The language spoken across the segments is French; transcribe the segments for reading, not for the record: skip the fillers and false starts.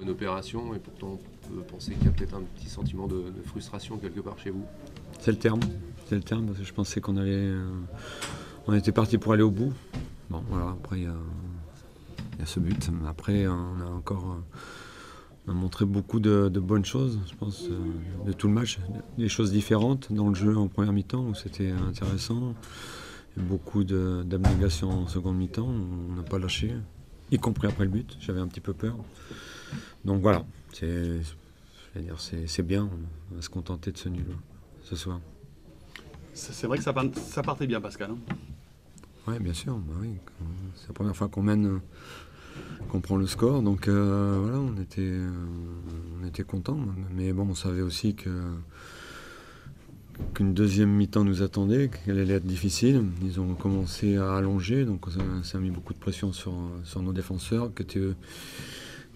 Une opération, et pourtant on peut penser qu'il y a peut-être un petit sentiment de frustration quelque part chez vous. C'est le terme, parce que je pensais qu'on allait, on était parti pour aller au bout. Bon, voilà, après il y a ce but. Après, on a montré beaucoup de bonnes choses, je pense, de tout le match. Des choses différentes dans le jeu en première mi-temps où c'était intéressant. Et beaucoup d'abnégation en seconde mi-temps, on n'a pas lâché, y compris après le but. J'avais un petit peu peur. Donc voilà, c'est bien, on va se contenter de ce nul ce soir. C'est vrai que ça partait bien, Pascal. Hein. Oui, bien sûr, bah oui. C'est la première fois qu'on mène, qu'on prend le score, donc voilà, on était contents. Mais bon, on savait aussi qu'une deuxième mi-temps nous attendait, qu'elle allait être difficile. Ils ont commencé à allonger, donc ça a mis beaucoup de pression sur nos défenseurs, qui étaient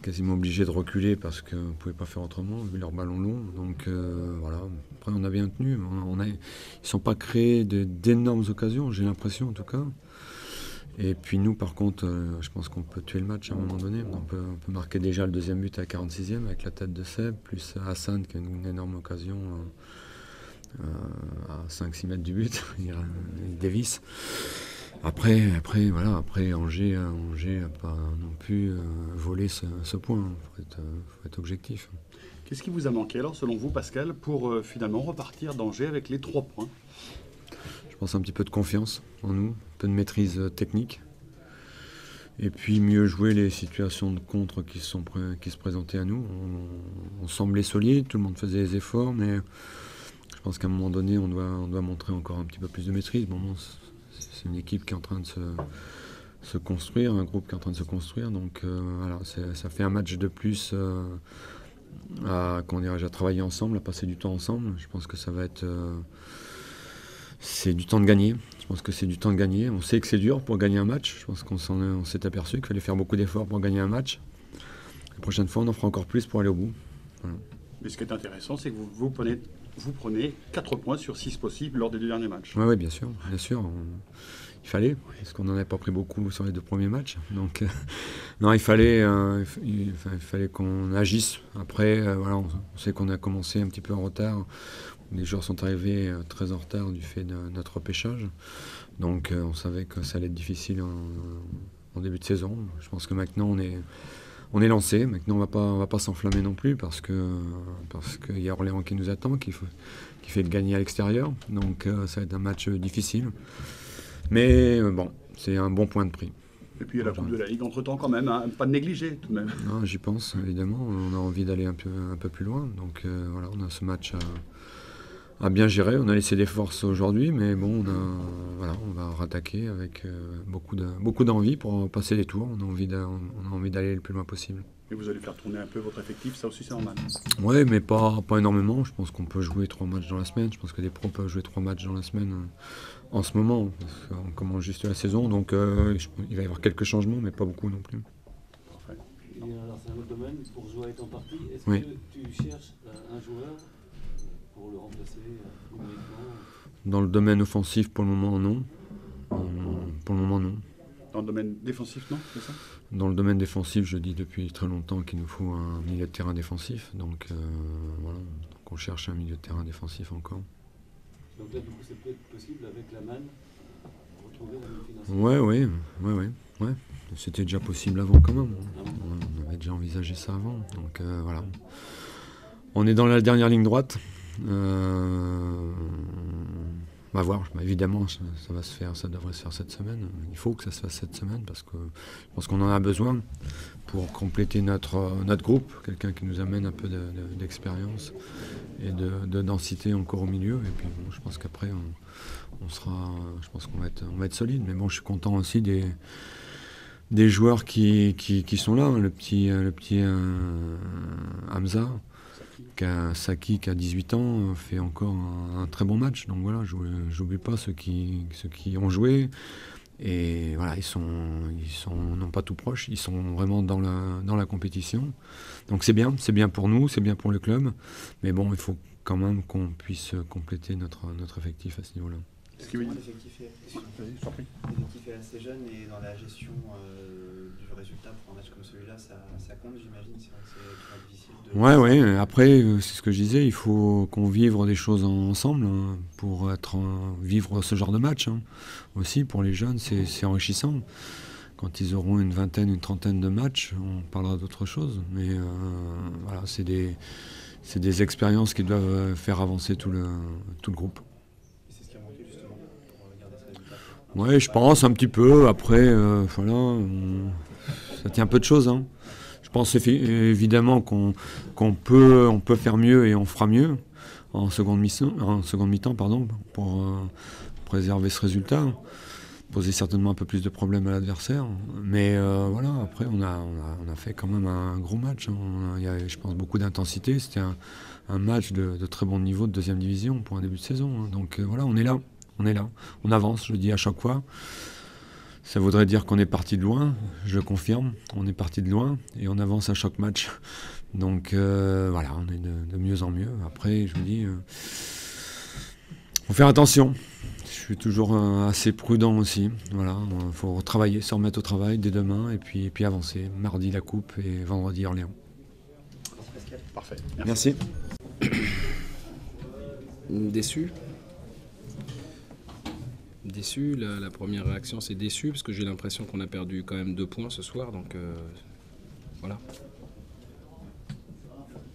quasiment obligés de reculer parce qu'on ne pouvait pas faire autrement, vu leur ballon long. Donc voilà, après on a bien tenu. Ils ne sont pas créés d'énormes occasions, j'ai l'impression en tout cas. Et puis nous, par contre, je pense qu'on peut tuer le match à un moment donné. On peut marquer déjà le deuxième but à la 46e avec la tête de Seb, plus Hassan qui a une énorme occasion à 5-6 mètres du but, il dévisse. Après Angers n'a pas non plus volé ce point. Il faut être objectif. Qu'est-ce qui vous a manqué alors, selon vous, Pascal, pour finalement repartir d'Angers avec les 3 points? Je pense un petit peu de confiance en nous, un peu de maîtrise technique. Et puis mieux jouer les situations de contre qui se présentaient à nous. On semblait solide, tout le monde faisait des efforts, mais je pense qu'à un moment donné, on doit montrer encore un petit peu plus de maîtrise. Bon, c'est une équipe qui est en train de se construire, un groupe qui est en train de se construire. Donc voilà, ça fait un match de plus à travailler ensemble, à passer du temps ensemble. Je pense que ça va être... c'est du temps de gagner. Je pense que c'est du temps de gagner. On sait que c'est dur pour gagner un match. Je pense qu'on s'est aperçu qu'il fallait faire beaucoup d'efforts pour gagner un match. La prochaine fois, on en fera encore plus pour aller au bout. Voilà. Mais ce qui est intéressant, c'est que vous prenez 4 points sur 6 possibles lors des 2 derniers matchs. Oui, bien sûr. Il fallait, parce qu'on n'en avait pas pris beaucoup sur les 2 premiers matchs. Donc, non, il fallait qu'on agisse. Après, voilà, on sait qu'on a commencé un petit peu en retard. Les joueurs sont arrivés très en retard du fait de notre repêchage. Donc, on savait que ça allait être difficile en début de saison. Je pense que maintenant, on est lancé. Maintenant, on va pas s'enflammer non plus parce qu'il y a Orléans qui nous attend, qui fait le gagner à l'extérieur. Donc, ça va être un match difficile. Mais bon, c'est un bon point de prix. Et puis il y a la Coupe de la Ligue entre-temps quand même, hein, pas de négliger tout de même. Non, j'y pense, évidemment. On a envie d'aller un peu plus loin. Donc voilà, on a ce match à bien gérer. On a laissé des forces aujourd'hui, mais bon, on va rattaquer avec beaucoup d'envie pour passer les tours. On a envie d'aller le plus loin possible. Et vous allez faire tourner un peu votre effectif, ça aussi c'est normal. Oui, mais pas énormément. Je pense qu'on peut jouer 3 matchs dans la semaine. Je pense que les pros peuvent jouer 3 matchs dans la semaine en ce moment. Parce qu'on commence juste la saison, donc il va y avoir quelques changements, mais pas beaucoup non plus. Parfait. Et alors c'est un autre domaine, pour jouer étant parti, est-ce Oui. que tu cherches un joueur pour le remplacer numériquement? Dans le domaine offensif, pour le moment, non. Pour le moment, non. Dans le domaine défensif, non, c'est ça? Dans le domaine défensif, je dis depuis très longtemps qu'il nous faut un milieu de terrain défensif. Donc voilà, donc on cherche un milieu de terrain défensif encore. Donc là, du coup, c'est peut-être possible avec la manne retrouver la même financière. Ouais. C'était déjà possible avant quand même. On avait déjà envisagé ça avant. Donc voilà. On est dans la dernière ligne droite. On va voir. Évidemment, ça devrait se faire cette semaine. Il faut que ça se fasse cette semaine parce que je pense qu'on en a besoin pour compléter notre groupe. Quelqu'un qui nous amène un peu d'expérience et de densité encore au milieu. Et puis bon, je pense qu'après, je pense qu'on va être solide. Mais bon, je suis content aussi des joueurs qui sont là. Le petit Hamza. Saki qui a 18 ans fait encore un très bon match, donc voilà, j'oublie pas ceux qui ont joué, et voilà, ils sont non pas tout proches, ils sont vraiment dans la compétition, donc c'est bien pour nous, c'est bien pour le club, mais bon, il faut quand même qu'on puisse compléter notre effectif à ce niveau-là. Ce qui veut dire. L'effectif est assez jeune et dans la gestion du résultat pour un match comme celui-là, ça compte, j'imagine. C'est vrai que c'est difficile de... Ouais. Après, c'est ce que je disais, il faut qu'on vive des choses ensemble pour vivre ce genre de match. Aussi, pour les jeunes, c'est enrichissant. Quand ils auront une vingtaine, une trentaine de matchs, on parlera d'autre chose. Mais voilà, c'est des expériences qui doivent faire avancer tout le groupe. C'est ce qui a manqué justement pour garder ce résultat. Oui, je pense un petit peu. Après, voilà, ça tient peu de choses. Je pense évidemment qu'on peut faire mieux et on fera mieux en seconde mi-temps, pour préserver ce résultat. Poser certainement un peu plus de problèmes à l'adversaire. Mais voilà, après, on a fait quand même un gros match. Il y a, je pense, beaucoup d'intensité. C'était un match de très bon niveau de deuxième division pour un début de saison. Donc voilà, on est là. On avance, je le dis à chaque fois. Ça voudrait dire qu'on est parti de loin, je le confirme. On est parti de loin et on avance à chaque match. Donc voilà, on est de mieux en mieux. Après, je vous dis, faut faire attention. Je suis toujours assez prudent aussi. Voilà, il faut travailler, se remettre au travail dès demain et puis avancer. Mardi la coupe et vendredi Orléans. Parfait. Merci. Déçu. La première réaction c'est déçu parce que j'ai l'impression qu'on a perdu quand même 2 points ce soir, donc voilà.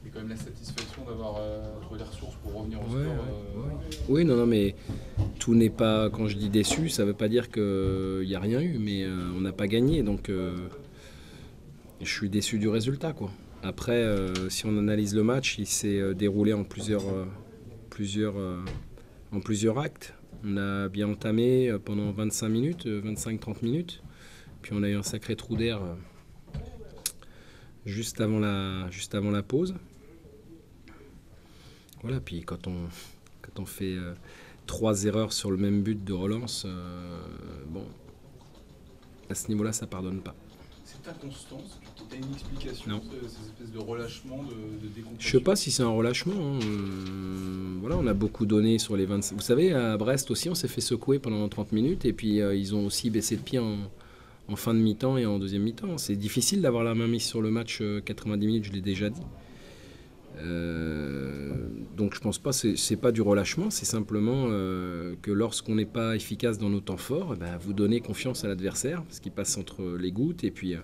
Il y a quand même la satisfaction d'avoir trouvé les ressources pour revenir au Ouais. score. Oui, non, mais tout n'est pas, quand je dis déçu, ça veut pas dire qu'il n'y a rien eu, mais on n'a pas gagné, donc je suis déçu du résultat, quoi. Après, si on analyse le match, il s'est déroulé en plusieurs actes. On a bien entamé pendant 25 minutes, 25-30 minutes. Puis on a eu un sacré trou d'air juste avant la pause. Voilà, puis quand on fait 3 erreurs sur le même but de relance, bon, à ce niveau-là, ça pardonne pas. Cette inconstance, tu as une explication, Non. Ces espèces de relâchement, de décompression? Je sais pas si c'est un relâchement. Voilà, on a beaucoup donné sur les 25. Vous savez, à Brest aussi, on s'est fait secouer pendant 30 minutes et puis ils ont aussi baissé de pied en fin de mi-temps et en deuxième mi-temps. C'est difficile d'avoir la main mise sur le match 90 minutes, je l'ai déjà dit. Donc je pense pas, c'est pas du relâchement, c'est simplement que lorsqu'on n'est pas efficace dans nos temps forts, vous donnez confiance à l'adversaire, ce qui passe entre les gouttes. Et puis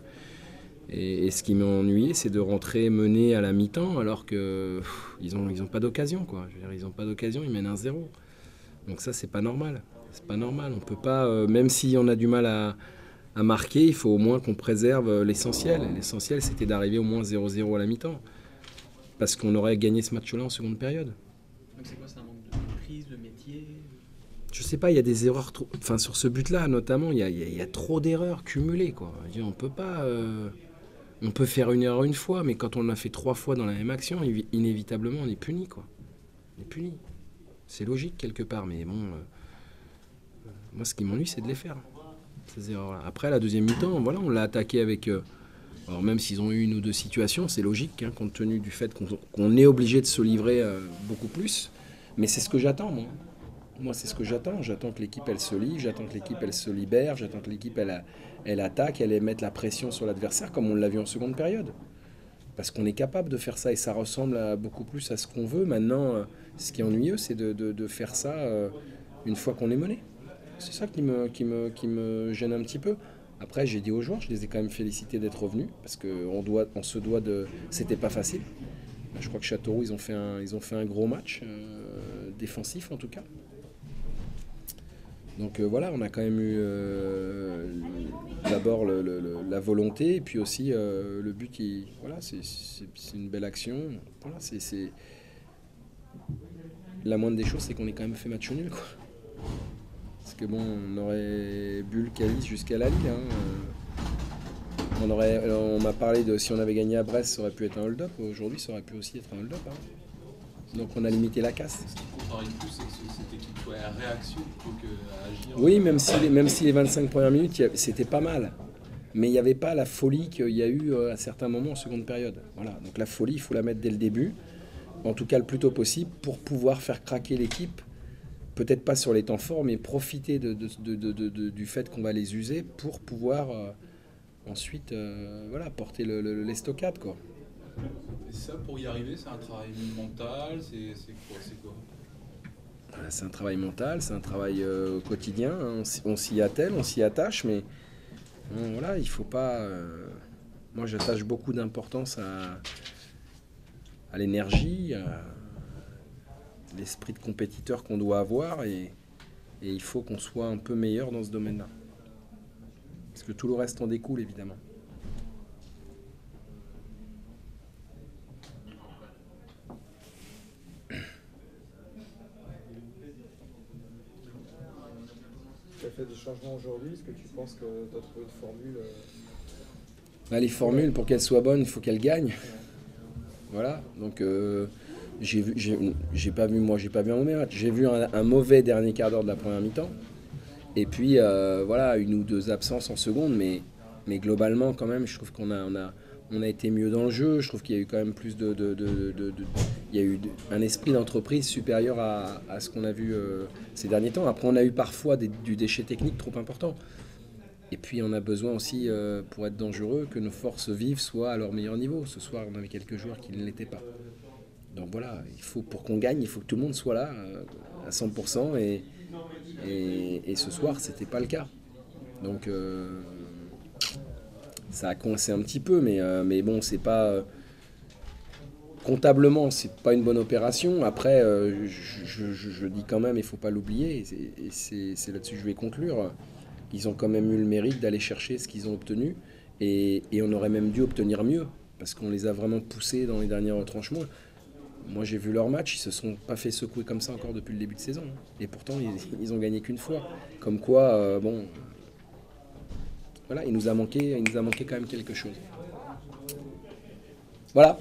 et ce qui m'a ennuyé, c'est de rentrer mené à la mi-temps alors que ils ont pas d'occasion, quoi. Je veux dire, ils ont pas d'occasion, ils mènent 1-0. Donc ça, c'est pas normal. C'est pas normal. On peut pas, même si on a du mal à marquer, il faut au moins qu'on préserve l'essentiel. L'essentiel, c'était d'arriver au moins 0-0 à la mi-temps. Parce qu'on aurait gagné ce match-là en seconde période. Donc c'est quoi, c'est un manque de maîtrise, de métier? Je sais pas, il y a des erreurs trop... Enfin, sur ce but-là, notamment, il y a trop d'erreurs cumulées, quoi. Je veux dire, on peut pas... On peut faire une erreur une fois, mais quand on l'a fait 3 fois dans la même action, inévitablement, on est puni, quoi. On est puni. C'est logique, quelque part, mais bon... moi, ce qui m'ennuie, c'est de les faire, ces erreurs-là. Après, la deuxième mi-temps, voilà, on l'a attaqué avec... alors même s'ils ont eu 1 ou 2 situations, c'est logique, compte tenu du fait qu'on est obligé de se livrer beaucoup plus. Mais c'est ce que j'attends, moi. Moi, c'est ce que j'attends. J'attends que l'équipe, elle se livre, j'attends que l'équipe, elle se libère, j'attends que l'équipe, elle attaque, elle mette la pression sur l'adversaire, comme on l'a vu en seconde période. Parce qu'on est capable de faire ça, et ça ressemble beaucoup plus à ce qu'on veut. Maintenant, ce qui est ennuyeux, c'est de faire ça une fois qu'on est mené. C'est ça qui me gêne un petit peu. Après, j'ai dit aux joueurs, je les ai quand même félicités d'être revenus, parce qu'on se doit de... C'était pas facile. Je crois que Châteauroux, ils ont fait un gros match, défensif en tout cas. Donc voilà, on a quand même eu d'abord la volonté, et puis aussi le but. Voilà, c'est une belle action. Voilà, c'est la moindre des choses, c'est qu'on ait quand même fait match nul, quoi. Parce que bon, on aurait bu le calice jusqu'à la Ligue. On m'a parlé de si on avait gagné à Brest, ça aurait pu être un hold-up. Aujourd'hui, ça aurait pu aussi être un hold-up. Donc on a limité la casse. Ce qui contrarie plus, c'est que cette équipe soit à réaction plutôt qu'à agir. Oui, même si les 25 premières minutes, c'était pas mal. Mais il n'y avait pas la folie qu'il y a eu à certains moments en seconde période. Voilà. Donc la folie, il faut la mettre dès le début, en tout cas le plus tôt possible, pour pouvoir faire craquer l'équipe peut-être pas sur les temps forts, mais profiter du fait qu'on va les user pour pouvoir ensuite voilà, porter les stockades, quoi. Et ça, pour y arriver, c'est un travail mental, c'est quoi? C'est un travail mental, c'est un travail quotidien, hein. On s'y attelle, on s'y attache, mais voilà, il faut pas... moi, j'attache beaucoup d'importance à l'énergie, à l'esprit de compétiteur qu'on doit avoir, et il faut qu'on soit un peu meilleur dans ce domaine-là. Parce que tout le reste en découle, évidemment. Tu as fait des changements aujourd'hui, est-ce que tu penses que tu as trouvé une formule Bah, les formules, pour qu'elles soient bonnes, il faut qu'elles gagnent. Voilà, donc j'ai pas vu un mauvais match. J'ai vu un mauvais dernier quart d'heure de la première mi-temps. Et puis, voilà, 1 ou 2 absences en seconde, mais globalement, quand même, je trouve qu'on a été mieux dans le jeu. Je trouve qu'il y a eu quand même plus il y a eu un esprit d'entreprise supérieur à ce qu'on a vu ces derniers temps. Après, on a eu parfois du déchet technique trop important. Et puis, on a besoin aussi, pour être dangereux, que nos forces vives soient à leur meilleur niveau. Ce soir, on avait quelques joueurs qui ne l'étaient pas. Donc voilà, pour qu'on gagne, il faut que tout le monde soit là à 100%. Et ce soir, c'était pas le cas. Donc, ça a coincé un petit peu, mais bon, c'est pas... comptablement, c'est pas une bonne opération. Après, je dis quand même, il faut pas l'oublier, et c'est là-dessus que je vais conclure. Ils ont quand même eu le mérite d'aller chercher ce qu'ils ont obtenu, et on aurait même dû obtenir mieux, parce qu'on les a vraiment poussés dans les derniers retranchements. Moi, j'ai vu leur match, ils se sont pas fait secouer comme ça encore depuis le début de saison. Et pourtant, ils ont gagné qu'une fois. Comme quoi, bon, voilà, il nous a manqué quand même quelque chose. Voilà.